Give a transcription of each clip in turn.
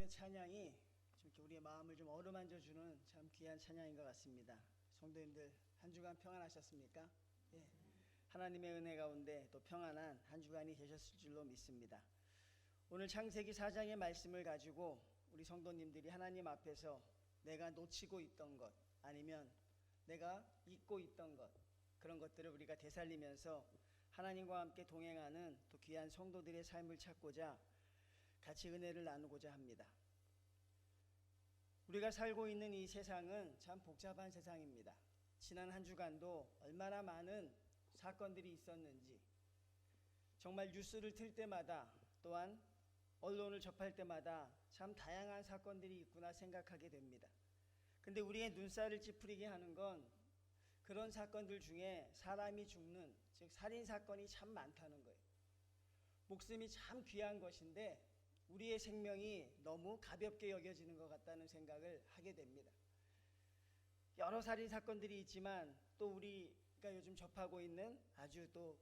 오늘의 찬양이 이렇게 우리의 마음을 좀 어루만져주는 참 귀한 찬양인 것 같습니다. 성도님들 한 주간 평안하셨습니까? 예. 하나님의 은혜 가운데 또 평안한 한 주간이 되셨을 줄로 믿습니다. 오늘 창세기 4장의 말씀을 가지고 우리 성도님들이 하나님 앞에서 내가 놓치고 있던 것 아니면 내가 잊고 있던 것, 그런 것들을 우리가 되살리면서 하나님과 함께 동행하는 또 귀한 성도들의 삶을 찾고자 같이 은혜를 나누고자 합니다. 우리가 살고 있는 이 세상은 참 복잡한 세상입니다. 지난 한 주간도 얼마나 많은 사건들이 있었는지, 정말 뉴스를 틀 때마다 또한 언론을 접할 때마다 참 다양한 사건들이 있구나 생각하게 됩니다. 근데 우리의 눈살을 찌푸리게 하는 건 그런 사건들 중에 사람이 죽는, 즉 살인사건이 참 많다는 거예요. 목숨이 참 귀한 것인데 우리의 생명이 너무 가볍게 여겨지는 것 같다는 생각을 하게 됩니다. 여러 살인사건들이 있지만 또 우리가 요즘 접하고 있는 아주 또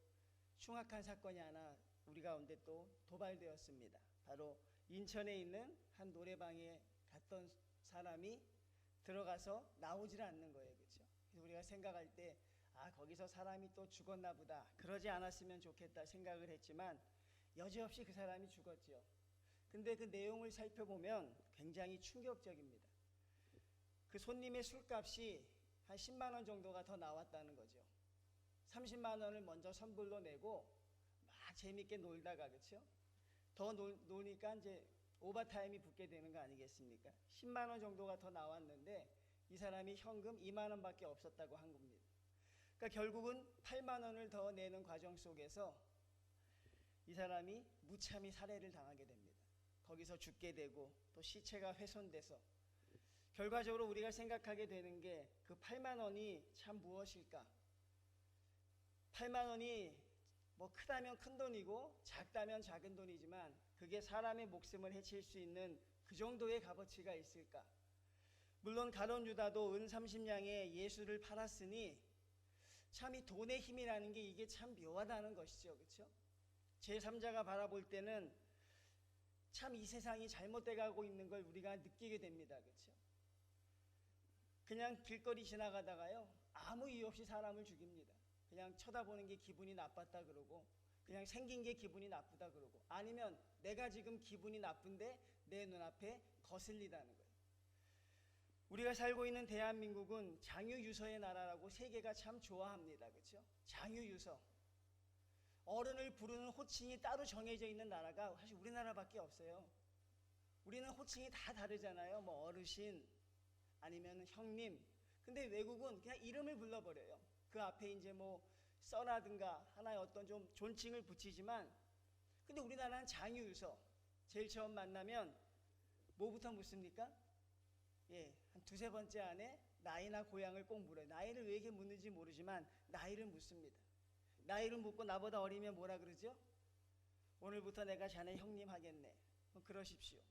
흉악한 사건이 하나 우리 가운데 또 도발되었습니다. 바로 인천에 있는 한 노래방에 갔던 사람이 들어가서 나오질 않는 거예요. 그렇죠? 그래서 우리가 생각할 때 거기서 사람이 또 죽었나 보다, 그러지 않았으면 좋겠다 생각을 했지만 여지없이 그 사람이 죽었죠. 근데 그 내용을 살펴보면 굉장히 충격적입니다. 그 손님의 술값이 한 10만 원 정도가 더 나왔다는 거죠. 30만 원을 먼저 선불로 내고 막 재밌게 놀다가, 그렇죠? 더 노니까 이제 오버타임이 붙게 되는 거 아니겠습니까? 10만 원 정도가 더 나왔는데 이 사람이 현금 2만 원밖에 없었다고 한 겁니다. 그러니까 결국은 8만 원을 더 내는 과정 속에서 이 사람이 무참히 살해를 당하게 됩니다. 거기서 죽게 되고 또 시체가 훼손돼서 결과적으로 우리가 생각하게 되는 게 그 8만 원이 참 무엇일까? 8만 원이 뭐 크다면 큰 돈이고 작다면 작은 돈이지만 그게 사람의 목숨을 해칠 수 있는 그 정도의 값어치가 있을까? 물론 가룟 유다도 은 30냥에 예수를 팔았으니 참 이 돈의 힘이라는 게 이게 참 묘하다는 것이죠. 그렇죠? 제3자가 바라볼 때는 참 이 세상이 잘못돼 가고 있는 걸 우리가 느끼게 됩니다. 그렇죠? 그냥 길거리 지나가다가요, 아무 이유 없이 사람을 죽입니다. 그냥 쳐다보는 게 기분이 나빴다 그러고, 그냥 생긴 게 기분이 나쁘다 그러고, 아니면 내가 지금 기분이 나쁜데 내 눈앞에 거슬리다는 거예요. 우리가 살고 있는 대한민국은 장유유서의 나라라고 세계가 참 좋아합니다. 그렇죠? 장유유서, 어른을 부르는 호칭이 따로 정해져 있는 나라가 사실 우리나라밖에 없어요. 우리는 호칭이 다 다르잖아요. 뭐 어르신 아니면 형님. 근데 외국은 그냥 이름을 불러버려요. 그 앞에 이제 뭐 써라든가 하나의 어떤 좀 존칭을 붙이지만, 근데 우리나라는 장유유서, 제일 처음 만나면 뭐부터 묻습니까? 한 두세 번째 안에 나이나 고향을 꼭 물어요. 나이를 왜 이렇게 묻는지 모르지만 나이를 묻습니다. 나이를 묻고 나보다 어리면 뭐라 그러죠? 오늘부터 내가 자네 형님 하겠네. 그러십시오.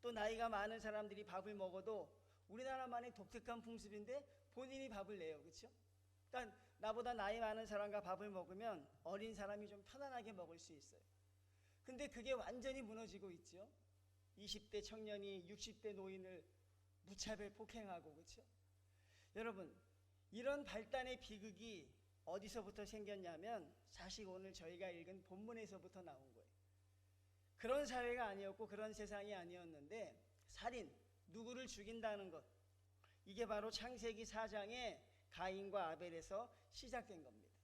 또 나이가 많은 사람들이 밥을 먹어도 우리나라만의 독특한 풍습인데 본인이 밥을 내요. 그렇죠? 그러니까 나보다 나이 많은 사람과 밥을 먹으면 어린 사람이 좀 편안하게 먹을 수 있어요. 근데 그게 완전히 무너지고 있죠. 20대 청년이 60대 노인을 무차별 폭행하고, 그렇죠? 여러분, 이런 발단의 비극이 어디서부터 생겼냐면 사실 오늘 저희가 읽은 본문에서부터 나온 거예요. 그런 사회가 아니었고 그런 세상이 아니었는데 살인, 누구를 죽인다는 것, 이게 바로 창세기 4장의 가인과 아벨에서 시작된 겁니다.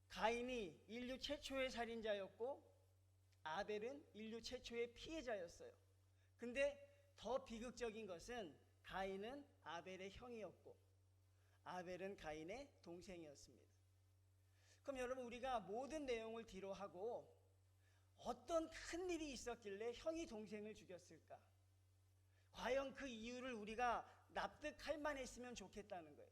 가인이 인류 최초의 살인자였고 아벨은 인류 최초의 피해자였어요. 근데 더 비극적인 것은 가인은 아벨의 형이었고 아벨은 가인의 동생이었습니다. 그럼 여러분, 우리가 모든 내용을 뒤로하고 어떤 큰 일이 있었길래 형이 동생을 죽였을까? 과연 그 이유를 우리가 납득할 만했으면 좋겠다는 거예요.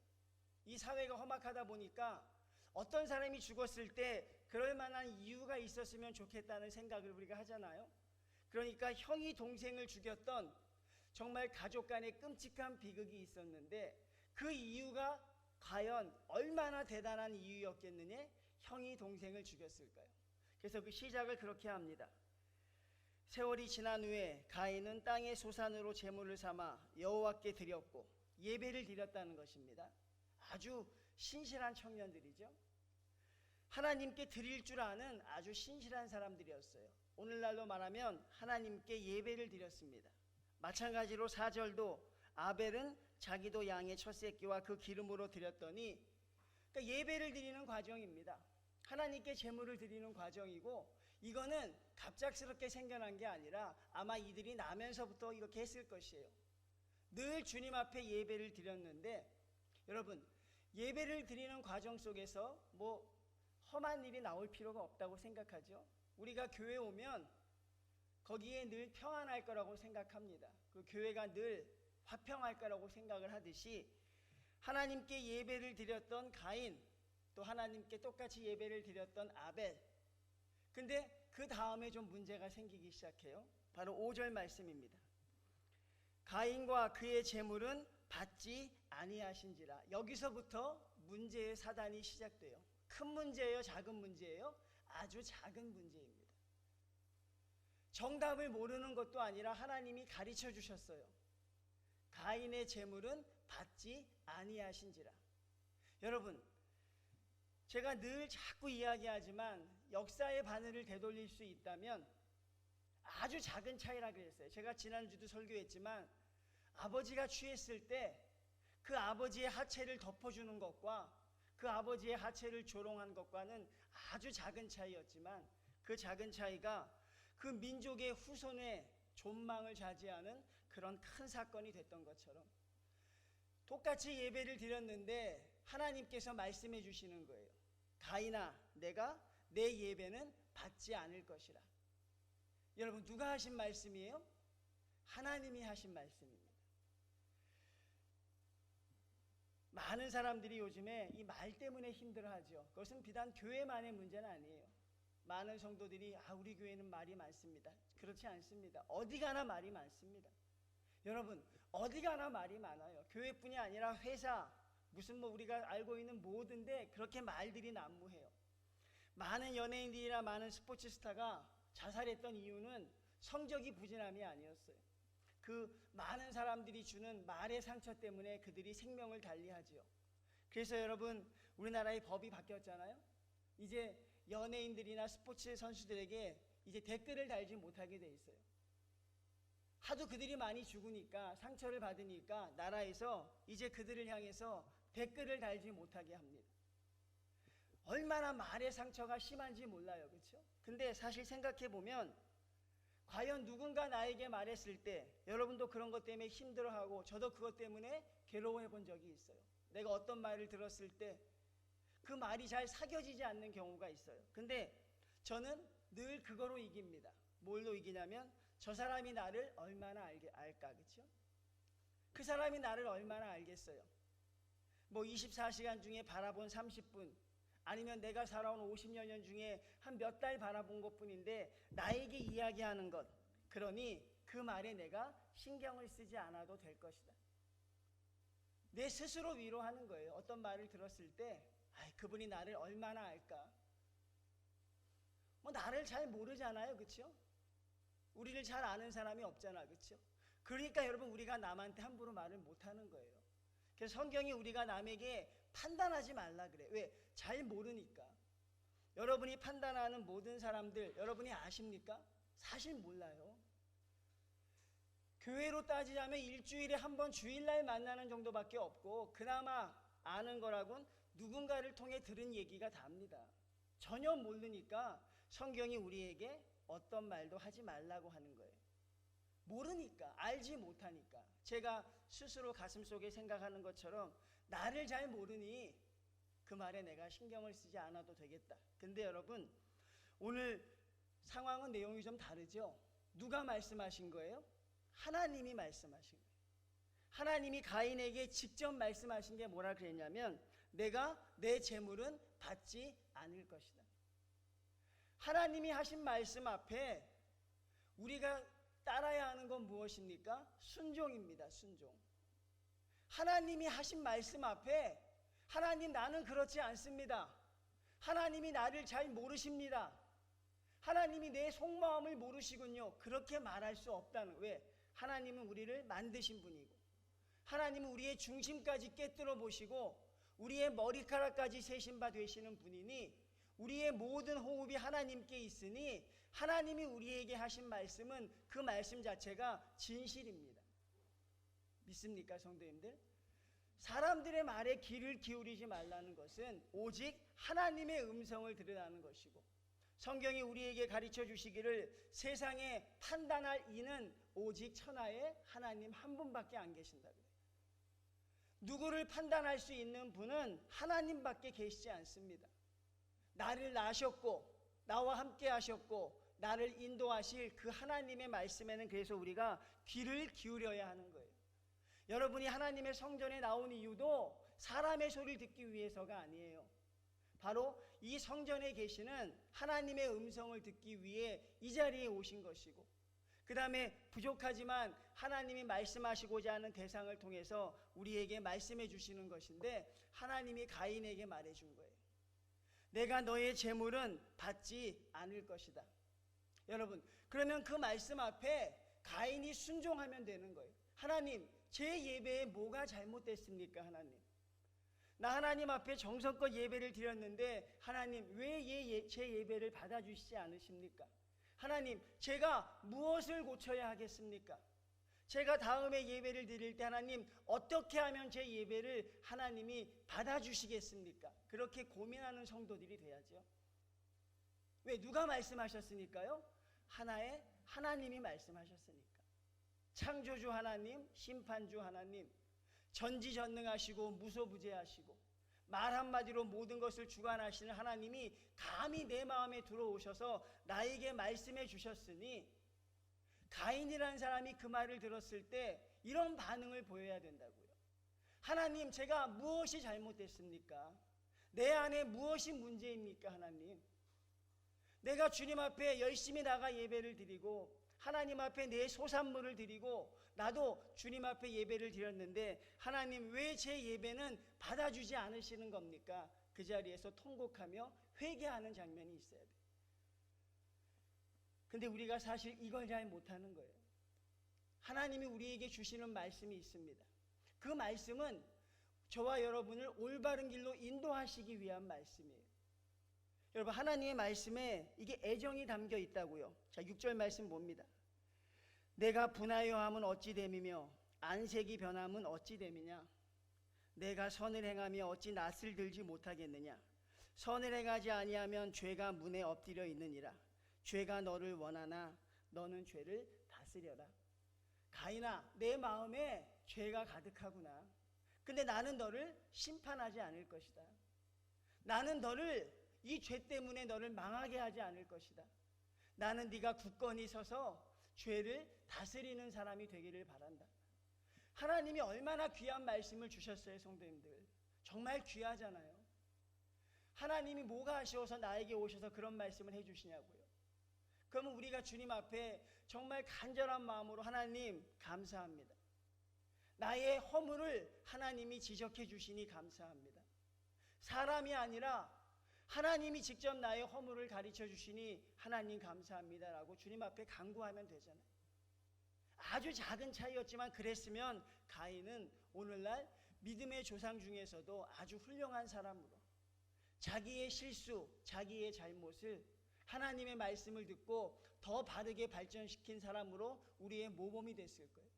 이 사회가 험악하다 보니까 어떤 사람이 죽었을 때 그럴 만한 이유가 있었으면 좋겠다는 생각을 우리가 하잖아요. 그러니까 형이 동생을 죽였던 정말 가족 간의 끔찍한 비극이 있었는데 그 이유가 과연 얼마나 대단한 이유였겠느냐? 형이 동생을 죽였을까요? 그래서 그 시작을 그렇게 합니다. 세월이 지난 후에 가인은 땅의 소산으로 제물을 삼아 여호와께 드렸고 예배를 드렸다는 것입니다. 아주 신실한 청년들이죠. 하나님께 드릴 줄 아는 아주 신실한 사람들이었어요. 오늘날로 말하면 하나님께 예배를 드렸습니다. 마찬가지로 4절도 아벨은 자기도 양의 첫 새끼와 그 기름으로 드렸더니, 그러니까 예배를 드리는 과정입니다. 하나님께 제물을 드리는 과정이고, 이거는 갑작스럽게 생겨난 게 아니라 아마 이들이 나면서부터 이렇게 했을 것이에요. 늘 주님 앞에 예배를 드렸는데, 여러분, 예배를 드리는 과정 속에서 뭐 험한 일이 나올 필요가 없다고 생각하죠. 우리가 교회 오면 거기에 늘 평안할 거라고 생각합니다. 그 교회가 늘 화평할 거라고 생각을 하듯이 하나님께 예배를 드렸던 가인, 또 하나님께 똑같이 예배를 드렸던 아벨, 근데 그 다음에 좀 문제가 생기기 시작해요. 바로 5절 말씀입니다. 가인과 그의 제물은 받지 아니하신지라. 여기서부터 문제의 사단이 시작돼요. 큰 문제예요, 작은 문제예요? 아주 작은 문제입니다. 정답을 모르는 것도 아니라 하나님이 가르쳐 주셨어요. 가인의 제물은 받지 아니하신지라. 여러분, 제가 늘 자꾸 이야기하지만 역사의 바늘을 되돌릴 수 있다면 아주 작은 차이라 그랬어요. 제가 지난주도 설교했지만 아버지가 취했을 때 그 아버지의 하체를 덮어주는 것과 그 아버지의 하체를 조롱한 것과는 아주 작은 차이였지만, 그 작은 차이가 그 민족의 후손의 존망을 자제하는 그런 큰 사건이 됐던 것처럼, 똑같이 예배를 드렸는데 하나님께서 말씀해 주시는 거예요. 가인아, 내가 내 예배는 받지 않을 것이라. 여러분, 누가 하신 말씀이에요? 하나님이 하신 말씀입니다. 많은 사람들이 요즘에 이 말 때문에 힘들어하죠. 그것은 비단 교회만의 문제는 아니에요. 많은 성도들이 우리 교회는 말이 많습니다. 그렇지 않습니다. 어디 가나 말이 많습니다. 여러분, 어디 가나 말이 많아요. 교회뿐이 아니라 회사, 무슨 우리가 알고 있는 모든데 그렇게 말들이 난무해요. 많은 연예인들이나 많은 스포츠 스타가 자살했던 이유는 성적이 부진함이 아니었어요. 그 많은 사람들이 주는 말의 상처 때문에 그들이 생명을 달리하지요. 그래서 여러분, 우리나라의 법이 바뀌었잖아요. 이제 연예인들이나 스포츠 선수들에게 이제 댓글을 달지 못하게 돼 있어요. 하도 그들이 많이 죽으니까, 상처를 받으니까 나라에서 이제 그들을 향해서 댓글을 달지 못하게 합니다. 얼마나 말의 상처가 심한지 몰라요. 그렇죠? 근데 사실 생각해 보면 과연 누군가 나에게 말했을 때, 여러분도 그런 것 때문에 힘들어하고 저도 그것 때문에 괴로워해 본 적이 있어요. 내가 어떤 말을 들었을 때 그 말이 잘 사겨지지 않는 경우가 있어요. 근데 저는 늘 그거로 이깁니다. 뭘로 이기냐면, 저 사람이 나를 얼마나 알까, 그렇죠? 그 사람이 나를 얼마나 알겠어요. 24시간 중에 바라본 30분, 아니면 내가 살아온 50여 년 중에 한 몇 달 바라본 것뿐인데 나에게 이야기하는 것, 그러니 그 말에 내가 신경을 쓰지 않아도 될 것이다. 내 스스로 위로하는 거예요. 어떤 말을 들었을 때 그분이 나를 얼마나 알까? 나를 잘 모르잖아요, 그렇죠? 우리를 잘 아는 사람이 없잖아, 그렇죠? 그러니까 여러분, 우리가 남한테 함부로 말을 못하는 거예요. 그래서 성경이 우리가 남에게 판단하지 말라 그래. 왜? 잘 모르니까. 여러분이 판단하는 모든 사람들, 여러분이 아십니까? 사실 몰라요. 교회로 따지자면 일주일에 한 번 주일날 만나는 정도밖에 없고, 그나마 아는 거라곤 누군가를 통해 들은 얘기가 답니다. 전혀 모르니까 성경이 우리에게 어떤 말도 하지 말라고 하는 거예요. 모르니까, 알지 못하니까. 제가 스스로 가슴속에 생각하는 것처럼 나를 잘 모르니 그 말에 내가 신경을 쓰지 않아도 되겠다. 근데 여러분, 오늘 상황은 내용이 좀 다르죠? 누가 말씀하신 거예요? 하나님이 말씀하신 거예요. 하나님이 가인에게 직접 말씀하신 게 뭐라 그랬냐면, 내가 내 재물은 받지 않을 것이다. 하나님이 하신 말씀 앞에 우리가 따라야 하는 건 무엇입니까? 순종입니다. 순종. 하나님이 하신 말씀 앞에, 하나님, 나는 그렇지 않습니다. 하나님이 나를 잘 모르십니다. 하나님이 내 속마음을 모르시군요. 그렇게 말할 수 없다는. 왜? 하나님은 우리를 만드신 분이고, 하나님은 우리의 중심까지 꿰뚫어 보시고 우리의 머리카락까지 세신 바 되시는 분이니, 우리의 모든 호흡이 하나님께 있으니 하나님이 우리에게 하신 말씀은 그 말씀 자체가 진실입니다. 믿습니까, 성도님들? 사람들의 말에 귀를 기울이지 말라는 것은 오직 하나님의 음성을 들으라는 것이고, 성경이 우리에게 가르쳐 주시기를 세상에 판단할 이는 오직 천하의 하나님 한 분밖에 안 계신다 그래요. 누구를 판단할 수 있는 분은 하나님밖에 계시지 않습니다. 나를 낳으셨고 나와 함께 하셨고 나를 인도하실 그 하나님의 말씀에는 그래서 우리가 귀를 기울여야 하는 거예요. 여러분이 하나님의 성전에 나온 이유도 사람의 소리를 듣기 위해서가 아니에요. 바로 이 성전에 계시는 하나님의 음성을 듣기 위해 이 자리에 오신 것이고, 그 다음에 부족하지만 하나님이 말씀하시고자 하는 대상을 통해서 우리에게 말씀해 주시는 것인데, 하나님이 가인에게 말해 준 거예요. 내가 너의 재물은 받지 않을 것이다. 여러분, 그러면 그 말씀 앞에 가인이 순종하면 되는 거예요. 하나님, 제 예배에 뭐가 잘못됐습니까? 하나님, 나 하나님 앞에 정성껏 예배를 드렸는데 하나님 왜 제 예배를 받아주시지 않으십니까? 하나님, 제가 무엇을 고쳐야 하겠습니까? 제가 다음에 예배를 드릴 때 하나님 어떻게 하면 제 예배를 하나님이 받아주시겠습니까? 그렇게 고민하는 성도들이 돼야죠. 왜? 누가 말씀하셨으니까요? 하나님이 말씀하셨으니까. 창조주 하나님, 심판주 하나님, 전지전능하시고 무소부재하시고 말 한마디로 모든 것을 주관하시는 하나님이 감히 내 마음에 들어오셔서 나에게 말씀해 주셨으니, 가인이라는 사람이 그 말을 들었을 때 이런 반응을 보여야 된다고요. 하나님, 제가 무엇이 잘못됐습니까? 내 안에 무엇이 문제입니까? 하나님, 내가 주님 앞에 열심히 나가 예배를 드리고 하나님 앞에 내 소산물을 드리고 나도 주님 앞에 예배를 드렸는데 하나님 왜 제 예배는 받아주지 않으시는 겁니까? 그 자리에서 통곡하며 회개하는 장면이 있어야 돼요. 근데 우리가 사실 이걸 잘 못하는 거예요. 하나님이 우리에게 주시는 말씀이 있습니다. 그 말씀은 저와 여러분을 올바른 길로 인도하시기 위한 말씀이에요. 여러분, 하나님의 말씀에 이게 애정이 담겨 있다고요. 자, 6절 말씀 봅니다. 내가 분하여 함은 어찌 됨이며 안색이 변함은 어찌 됨이냐? 내가 선을 행하며 어찌 낯을 들지 못하겠느냐? 선을 행하지 아니하면 죄가 문에 엎드려 있느니라. 죄가 너를 원하나 너는 죄를 다스려라. 가인아, 내 마음에 죄가 가득하구나. 근데 나는 너를 심판하지 않을 것이다. 나는 너를 이 죄 때문에 너를 망하게 하지 않을 것이다. 나는 네가 굳건히 서서 죄를 다스리는 사람이 되기를 바란다. 하나님이 얼마나 귀한 말씀을 주셨어요, 성도님들. 정말 귀하잖아요. 하나님이 뭐가 아쉬워서 나에게 오셔서 그런 말씀을 해주시냐고요. 그러면 우리가 주님 앞에 정말 간절한 마음으로 하나님 감사합니다. 나의 허물을 하나님이 지적해 주시니 감사합니다. 사람이 아니라 하나님이 직접 나의 허물을 가르쳐 주시니 하나님 감사합니다라고 주님 앞에 간구하면 되잖아요. 아주 작은 차이였지만 그랬으면 가인은 오늘날 믿음의 조상 중에서도 아주 훌륭한 사람으로 자기의 실수, 자기의 잘못을 하나님의 말씀을 듣고 더 바르게 발전시킨 사람으로 우리의 모범이 됐을 거예요.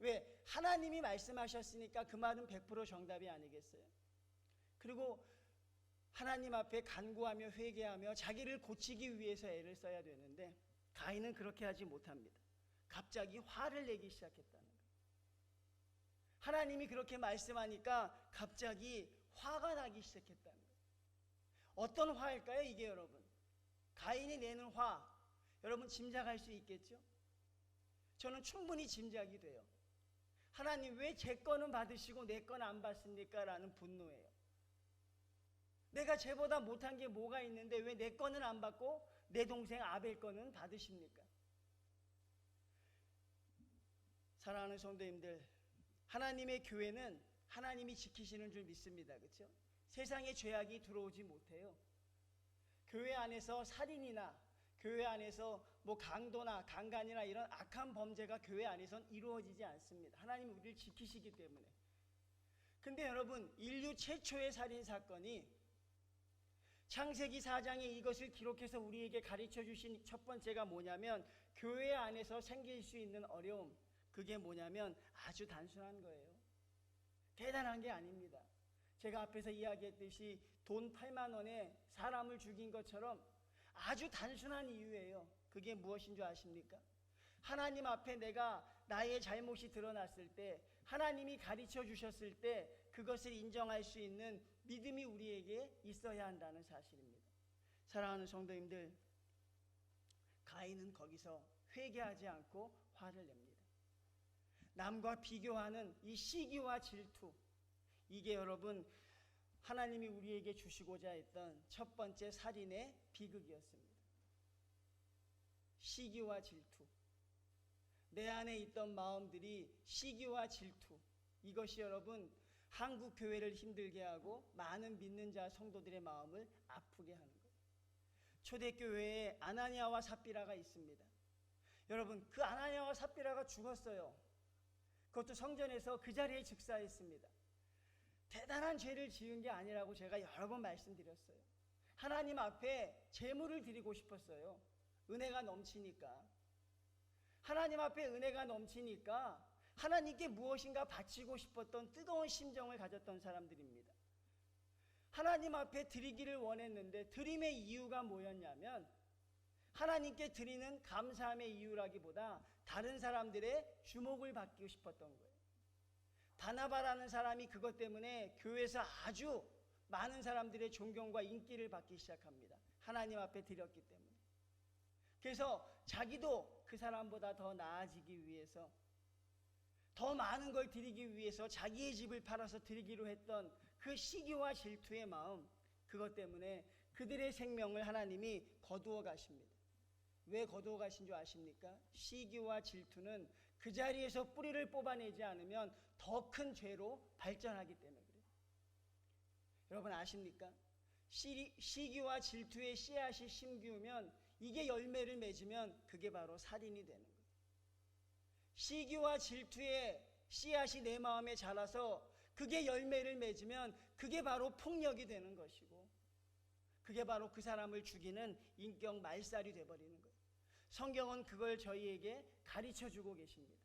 왜? 하나님이 말씀하셨으니까 그 말은 100% 정답이 아니겠어요? 그리고 하나님 앞에 간구하며 회개하며 자기를 고치기 위해서 애를 써야 되는데 가인은 그렇게 하지 못합니다. 갑자기 화를 내기 시작했다는 거예요. 하나님이 그렇게 말씀하니까 갑자기 화가 나기 시작했다는 거예요. 어떤 화일까요, 이게 여러분? 가인이 내는 화, 여러분 짐작할 수 있겠죠? 저는 충분히 짐작이 돼요. 하나님 왜 제 거는 받으시고 내 건 안 받습니까? 라는 분노예요. 내가 쟤보다 못한 게 뭐가 있는데 왜 내 거는 안 받고 내 동생 아벨 거는 받으십니까? 사랑하는 성도님들, 하나님의 교회는 하나님이 지키시는 줄 믿습니다. 그렇죠? 세상에 죄악이 들어오지 못해요. 교회 안에서 살인이나 교회 안에서 뭐 강도나 강간이나 이런 악한 범죄가 교회 안에선 이루어지지 않습니다. 하나님이 우리를 지키시기 때문에. 근데 여러분, 인류 최초의 살인 사건이 창세기 4장에 이것을 기록해서 우리에게 가르쳐 주신 첫 번째가 뭐냐면, 교회 안에서 생길 수 있는 어려움, 그게 뭐냐면 아주 단순한 거예요. 대단한 게 아닙니다. 제가 앞에서 이야기했듯이 돈 8만 원에 사람을 죽인 것처럼 아주 단순한 이유예요. 그게 무엇인 줄 아십니까? 하나님 앞에 내가 나의 잘못이 드러났을 때, 하나님이 가르쳐 주셨을 때 그것을 인정할 수 있는 믿음이 우리에게 있어야 한다는 사실입니다. 사랑하는 성도님들, 가인은 거기서 회개하지 않고 화를 냅니다. 남과 비교하는 이 시기와 질투, 이게 여러분 하나님이 우리에게 주시고자 했던 첫 번째 살인의 비극이었습니다. 시기와 질투, 내 안에 있던 마음들이 시기와 질투, 이것이 여러분 한국 교회를 힘들게 하고 많은 믿는 자 성도들의 마음을 아프게 하는 거예요. 초대교회에 아나니아와 삽비라가 있습니다. 여러분, 그 아나니아와 삽비라가 죽었어요. 그것도 성전에서 그 자리에 즉사했습니다. 대단한 죄를 지은 게 아니라고 제가 여러 번 말씀드렸어요. 하나님 앞에 제물을 드리고 싶었어요. 은혜가 넘치니까. 하나님 앞에 은혜가 넘치니까 하나님께 무엇인가 바치고 싶었던 뜨거운 심정을 가졌던 사람들입니다. 하나님 앞에 드리기를 원했는데 드림의 이유가 뭐였냐면, 하나님께 드리는 감사함의 이유라기보다 다른 사람들의 주목을 받고 싶었던 거예요. 바나바라는 사람이 그것 때문에 교회에서 아주 많은 사람들의 존경과 인기를 받기 시작합니다. 하나님 앞에 드렸기 때문에. 그래서 자기도 그 사람보다 더 나아지기 위해서, 더 많은 걸 드리기 위해서 자기의 집을 팔아서 드리기로 했던 그 시기와 질투의 마음, 그것 때문에 그들의 생명을 하나님이 거두어 가십니다. 왜 거두어 가신 줄 아십니까? 시기와 질투는 그 자리에서 뿌리를 뽑아내지 않으면 더 큰 죄로 발전하기 때문에 그래요. 여러분 아십니까? 시기와 질투의 씨앗이 심기우면, 이게 열매를 맺으면 그게 바로 살인이 되는 거예요. 시기와 질투의 씨앗이 내 마음에 자라서 그게 열매를 맺으면 그게 바로 폭력이 되는 것이고, 그게 바로 그 사람을 죽이는 인격 말살이 되어버리는 거예요. 성경은 그걸 저희에게 가르쳐주고 계십니다.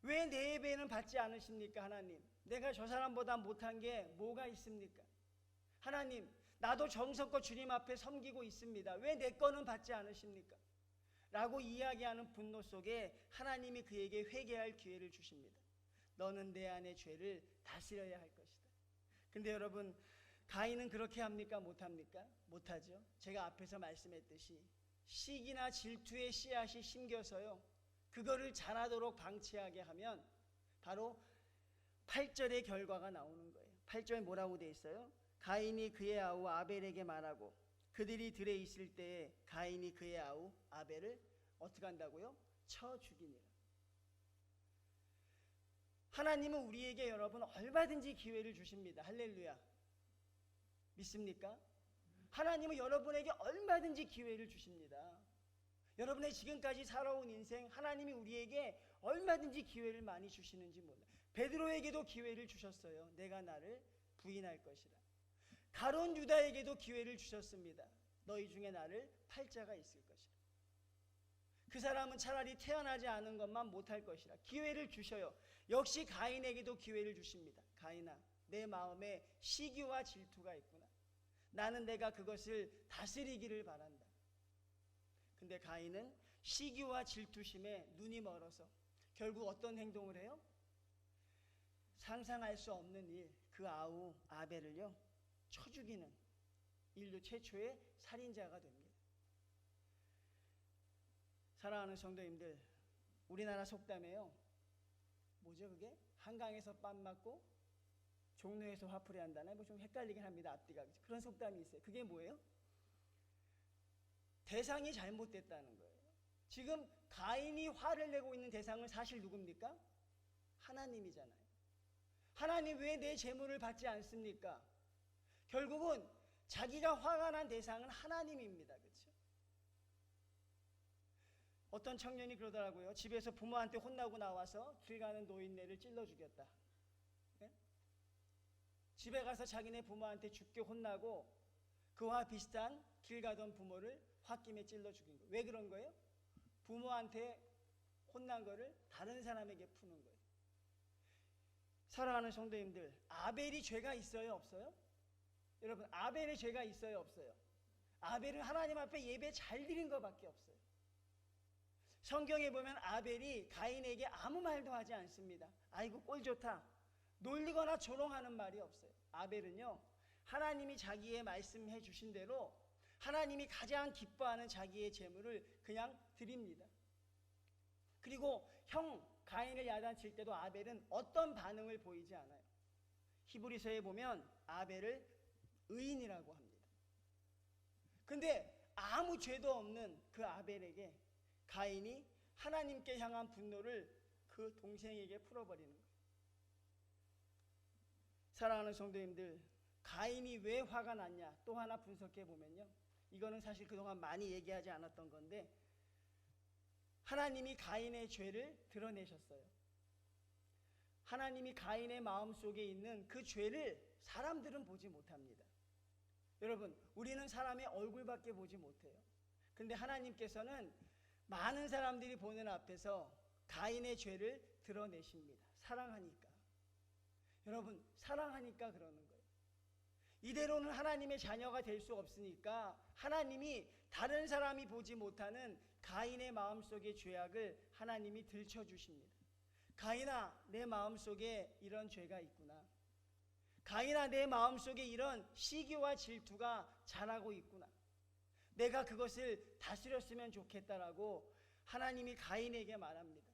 왜 내 예배는 받지 않으십니까? 하나님, 내가 저 사람보다 못한 게 뭐가 있습니까? 하나님, 나도 정성껏 주님 앞에 섬기고 있습니다. 왜 내 거는 받지 않으십니까? 라고 이야기하는 분노 속에 하나님이 그에게 회개할 기회를 주십니다. 너는 내 안의 죄를 다스려야 할 것이다. 근데 여러분, 가인은 그렇게 합니까? 못합니까? 못하죠. 제가 앞에서 말씀했듯이 시기나 질투의 씨앗이 심겨서요, 그거를 자라도록 방치하게 하면 바로 8절의 결과가 나오는 거예요. 8절에 뭐라고 돼 있어요? 가인이 그의 아우 아벨에게 말하고 그들이 들에 있을 때에 가인이 그의 아우 아벨을 어떻게 한다고요? 쳐 죽이니라. 하나님은 우리에게 여러분 얼마든지 기회를 주십니다. 할렐루야. 믿습니까? 하나님은 여러분에게 얼마든지 기회를 주십니다. 여러분의 지금까지 살아온 인생, 하나님이 우리에게 얼마든지 기회를 많이 주시는지 몰라요. 베드로에게도 기회를 주셨어요. 내가 나를 부인할 것이라. 가룟 유다에게도 기회를 주셨습니다. 너희 중에 나를 팔 자가 있을 것이라. 그 사람은 차라리 태어나지 않은 것만 못할 것이라. 기회를 주셔요. 역시 가인에게도 기회를 주십니다. 가인아, 내 마음에 시기와 질투가 있구나. 나는 내가 그것을 다스리기를 바란다. 근데 가인은 시기와 질투심에 눈이 멀어서 결국 어떤 행동을 해요? 상상할 수 없는 일, 그 아우 아벨을요 쳐 죽이는 인류 최초의 살인자가 됩니다. 사랑하는 성도님들, 우리나라 속담에요, 뭐죠 그게? 한강에서 뺨 맞고 종로에서 화풀이 한다나 뭐 좀 헷갈리긴 합니다. 앞뒤가. 그런 속담이 있어요. 그게 뭐예요? 대상이 잘못됐다는 거예요. 지금 가인이 화를 내고 있는 대상은 사실 누굽니까? 하나님이잖아요. 하나님 왜 내 재물을 받지 않습니까? 결국은 자기가 화가 난 대상은 하나님입니다. 그렇죠? 어떤 청년이 그러더라고요. 집에서 부모한테 혼나고 나와서 길 가는 노인네를 찔러 죽였다. 네? 집에 가서 자기네 부모한테 죽게 혼나고 그와 비슷한 길 가던 부모를 홧김에 찔러 죽인 거예요. 왜 그런 거예요? 부모한테 혼난 거를 다른 사람에게 푸는 거예요. 사랑하는 성도님들, 아벨이 죄가 있어요, 없어요? 여러분, 아벨의 죄가 있어요, 없어요? 아벨은 하나님 앞에 예배 잘 드린 것밖에 없어요. 성경에 보면 아벨이 가인에게 아무 말도 하지 않습니다. 아이고 꼴 좋다, 놀리거나 조롱하는 말이 없어요. 아벨은요, 하나님이 자기의 말씀해 주신 대로 하나님이 가장 기뻐하는 자기의 제물을 그냥 드립니다. 그리고 형 가인을 야단칠 때도 아벨은 어떤 반응을 보이지 않아요. 히브리서에 보면 아벨을 의인이라고 합니다. 근데 아무 죄도 없는 그 아벨에게 가인이 하나님께 향한 분노를 그 동생에게 풀어버리는 거예요. 사랑하는 성도님들, 가인이 왜 화가 났냐 또 하나 분석해 보면요, 이거는 사실 그동안 많이 얘기하지 않았던 건데, 하나님이 가인의 죄를 드러내셨어요. 하나님이 가인의 마음속에 있는 그 죄를 사람들은 보지 못합니다. 여러분, 우리는 사람의 얼굴밖에 보지 못해요. 근데 하나님께서는 많은 사람들이 보는 앞에서 가인의 죄를 드러내십니다. 사랑하니까. 여러분, 사랑하니까 그러는 거예요. 이대로는 하나님의 자녀가 될 수 없으니까 하나님이 다른 사람이 보지 못하는 가인의 마음속의 죄악을 하나님이 들춰주십니다. 가인아, 내 마음속에 이런 죄가 있구나. 가인아, 내 마음속에 이런 시기와 질투가 자라고 있구나. 내가 그것을 다스렸으면 좋겠다라고 하나님이 가인에게 말합니다.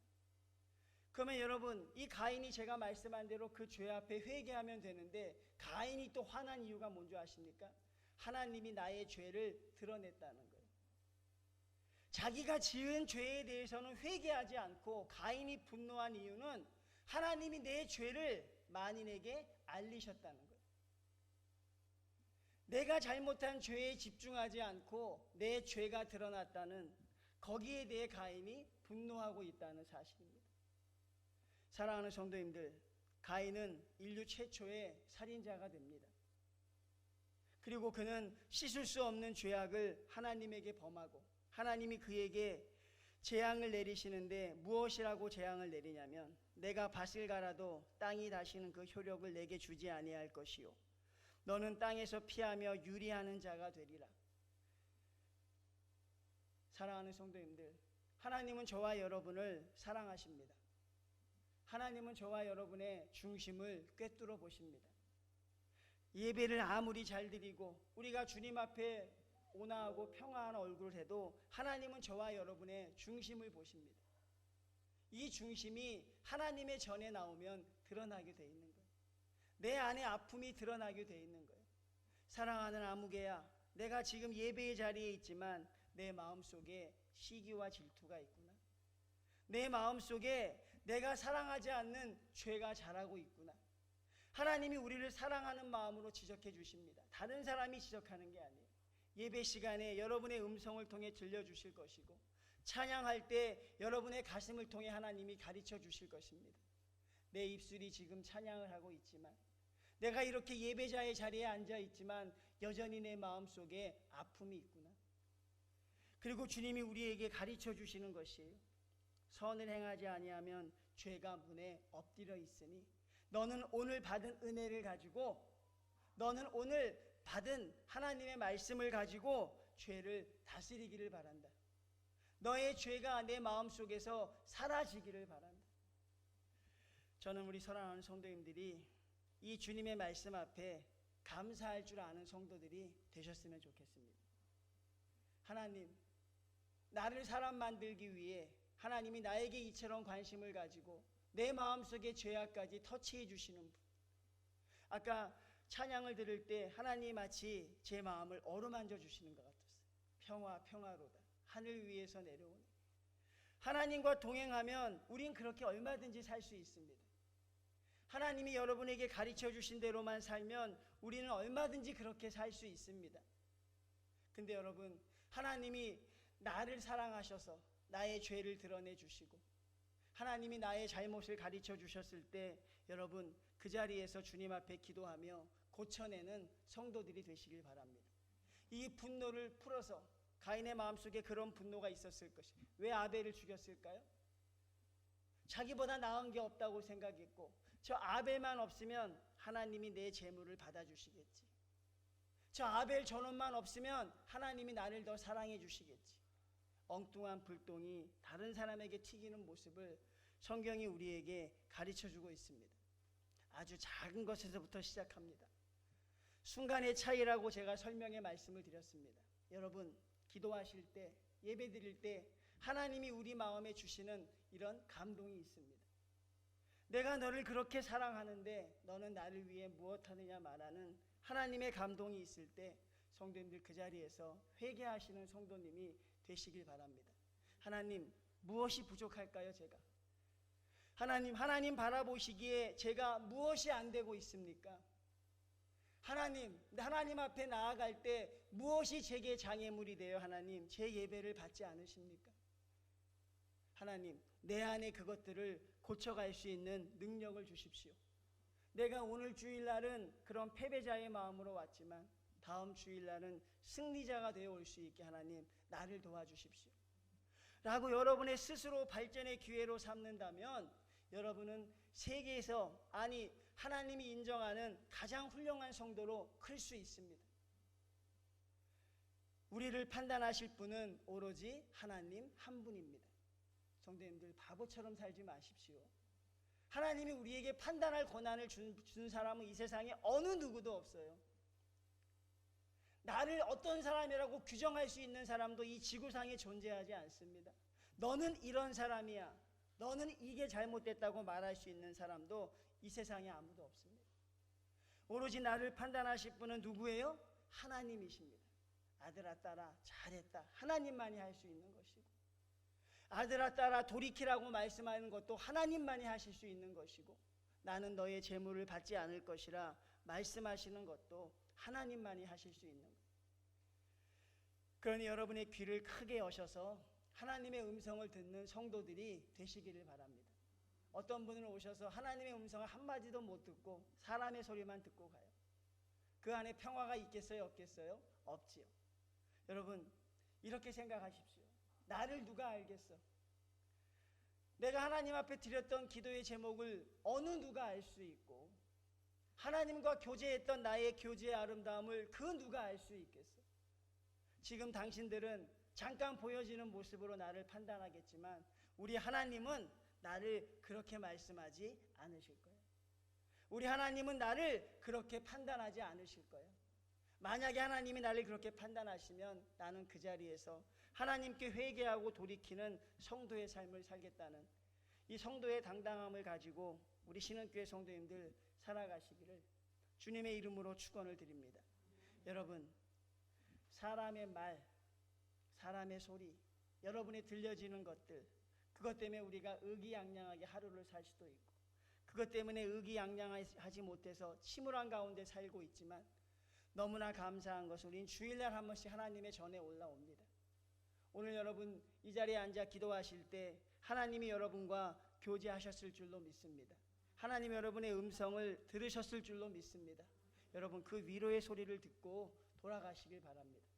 그러면 여러분, 이 가인이 제가 말씀한 대로 그 죄 앞에 회개하면 되는데, 가인이 또 화난 이유가 뭔지 아십니까? 하나님이 나의 죄를 드러냈다는 거예요. 자기가 지은 죄에 대해서는 회개하지 않고 가인이 분노한 이유는 하나님이 내 죄를 만인에게 알리셨다는 거예요. 내가 잘못한 죄에 집중하지 않고 내 죄가 드러났다는, 거기에 대해 가인이 분노하고 있다는 사실입니다. 사랑하는 성도님들, 가인은 인류 최초의 살인자가 됩니다. 그리고 그는 씻을 수 없는 죄악을 하나님에게 범하고, 하나님이 그에게 재앙을 내리시는데 무엇이라고 재앙을 내리냐면, 내가 밭을 갈아도 땅이 다시는 그 효력을 내게 주지 아니할 것이요, 너는 땅에서 피하며 유리하는 자가 되리라. 사랑하는 성도님들, 하나님은 저와 여러분을 사랑하십니다. 하나님은 저와 여러분의 중심을 꿰뚫어 보십니다. 예배를 아무리 잘 드리고 우리가 주님 앞에 온화하고 평화한 얼굴을 해도 하나님은 저와 여러분의 중심을 보십니다. 이 중심이 하나님의 전에 나오면 드러나게 돼 있는 거예요. 내 안에 아픔이 드러나게 돼 있는 거예요. 사랑하는 아무개야, 내가 지금 예배의 자리에 있지만 내 마음속에 시기와 질투가 있구나. 내 마음속에 내가 사랑하지 않는 죄가 자라고 있구나. 하나님이 우리를 사랑하는 마음으로 지적해 주십니다. 다른 사람이 지적하는 게 아니에요. 예배 시간에 여러분의 음성을 통해 들려주실 것이고, 찬양할 때 여러분의 가슴을 통해 하나님이 가르쳐 주실 것입니다. 내 입술이 지금 찬양을 하고 있지만, 내가 이렇게 예배자의 자리에 앉아 있지만 여전히 내 마음속에 아픔이 있구나. 그리고 주님이 우리에게 가르쳐 주시는 것이에요. 선을 행하지 아니하면 죄가 문에 엎드려 있으니, 너는 오늘 받은 은혜를 가지고, 너는 오늘 받은 하나님의 말씀을 가지고 죄를 다스리기를 바란다. 너의 죄가 내 마음속에서 사라지기를 바란다. 저는 우리 사랑하는 성도님들이 이 주님의 말씀 앞에 감사할 줄 아는 성도들이 되셨으면 좋겠습니다. 하나님, 나를 사람 만들기 위해 하나님이 나에게 이처럼 관심을 가지고 내 마음속의 죄악까지 터치해 주시는 분. 아까 찬양을 들을 때 하나님 마치 제 마음을 어루만져 주시는 것 같았어요. 평화 평화로다, 하늘 위에서 내려오네. 하나님과 동행하면 우린 그렇게 얼마든지 살 수 있습니다. 하나님이 여러분에게 가르쳐 주신 대로만 살면 우리는 얼마든지 그렇게 살 수 있습니다. 근데 여러분, 하나님이 나를 사랑하셔서 나의 죄를 드러내 주시고 하나님이 나의 잘못을 가르쳐 주셨을 때 여러분 그 자리에서 주님 앞에 기도하며 고쳐내는 성도들이 되시길 바랍니다. 이 분노를 풀어서 가인의 마음속에 그런 분노가 있었을 것이 왜 아벨을 죽였을까요? 자기보다 나은 게 없다고 생각했고 저 아벨만 없으면 하나님이 내 재물을 받아주시겠지. 저 아벨 저놈만 없으면 하나님이 나를 더 사랑해 주시겠지. 엉뚱한 불똥이 다른 사람에게 튀기는 모습을 성경이 우리에게 가르쳐주고 있습니다. 아주 작은 것에서부터 시작합니다. 순간의 차이라고 제가 설명의 말씀을 드렸습니다. 여러분 기도하실 때 예배 드릴 때 하나님이 우리 마음에 주시는 이런 감동이 있습니다. 내가 너를 그렇게 사랑하는데 너는 나를 위해 무엇하느냐 말하는 하나님의 감동이 있을 때 성도님들 그 자리에서 회개하시는 성도님이 되시길 바랍니다. 하나님 무엇이 부족할까요? 제가 하나님 바라보시기에 제가 무엇이 안 되고 있습니까? 하나님 앞에 나아갈 때 무엇이 제게 장애물이 되어 하나님 제 예배를 받지 않으십니까? 하나님 내 안에 그것들을 고쳐갈 수 있는 능력을 주십시오. 내가 오늘 주일날은 그런 패배자의 마음으로 왔지만 다음 주일날은 승리자가 되어 올 수 있게 하나님 나를 도와주십시오 라고 여러분의 스스로 발전의 기회로 삼는다면 여러분은 세계에서 하나님이 인정하는 가장 훌륭한 성도로 클 수 있습니다. 우리를 판단하실 분은 오로지 하나님 한 분입니다. 성도님들 바보처럼 살지 마십시오. 하나님이 우리에게 판단할 권한을 준 사람은 이 세상에 어느 누구도 없어요. 나를 어떤 사람이라고 규정할 수 있는 사람도 이 지구상에 존재하지 않습니다. 너는 이런 사람이야. 너는 이게 잘못됐다고 말할 수 있는 사람도 이 세상에 아무도 없습니다. 오로지 나를 판단하실 분은 누구예요? 하나님이십니다. 아들아 딸아 잘했다. 하나님만이 할 수 있는 것이고 아들아 딸아 돌이키라고 말씀하는 것도 하나님만이 하실 수 있는 것이고 나는 너의 재물을 받지 않을 것이라 말씀하시는 것도 하나님만이 하실 수 있는 것. 그러니 여러분의 귀를 크게 여셔서 하나님의 음성을 듣는 성도들이 되시기를 바랍니다. 어떤 분은 오셔서 하나님의 음성을 한마디도 못 듣고 사람의 소리만 듣고 가요. 그 안에 평화가 있겠어요? 없겠어요? 없지요. 여러분 이렇게 생각하십시오. 나를 누가 알겠어? 내가 하나님 앞에 드렸던 기도의 제목을 어느 누가 알 수 있고 하나님과 교제했던 나의 교제의 아름다움을 그 누가 알 수 있겠어? 지금 당신들은 잠깐 보여지는 모습으로 나를 판단하겠지만 우리 하나님은 나를 그렇게 말씀하지 않으실 거예요. 우리 하나님은 나를 그렇게 판단하지 않으실 거예요. 만약에 하나님이 나를 그렇게 판단하시면 나는 그 자리에서 하나님께 회개하고 돌이키는 성도의 삶을 살겠다는 이 성도의 당당함을 가지고 우리 신흥교회 성도님들 살아가시기를 주님의 이름으로 축원을 드립니다. 여러분 사람의 말, 사람의 소리, 여러분이 들려지는 것들 그것 때문에 우리가 의기양양하게 하루를 살 수도 있고 그것 때문에 의기양양하지 못해서 침울한 가운데 살고 있지만 너무나 감사한 것은 우린 주일날 한 번씩 하나님의 전에 올라옵니다. 오늘 여러분 이 자리에 앉아 기도하실 때 하나님이 여러분과 교제하셨을 줄로 믿습니다. 하나님 여러분의 음성을 들으셨을 줄로 믿습니다. 여러분 그 위로의 소리를 듣고 돌아가시길 바랍니다.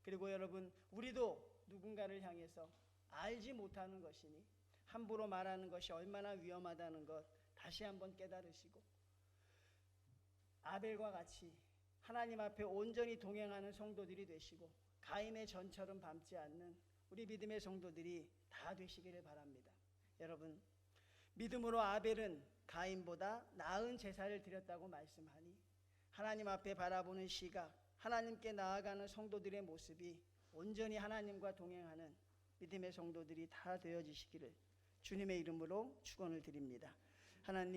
그리고 여러분 우리도 누군가를 향해서 알지 못하는 것이니 함부로 말하는 것이 얼마나 위험하다는 것 다시 한번 깨달으시고 아벨과 같이 하나님 앞에 온전히 동행하는 성도들이 되시고 가인의 전처럼 밟지 않는 우리 믿음의 성도들이 다 되시기를 바랍니다. 여러분 믿음으로 아벨은 가인보다 나은 제사를 드렸다고 말씀하니 하나님 앞에 바라보는 시각 하나님께 나아가는 성도들의 모습이 온전히 하나님과 동행하는 믿음의 성도들이 다 되어지시기를 주님의 이름으로 축원을 드립니다. 하나님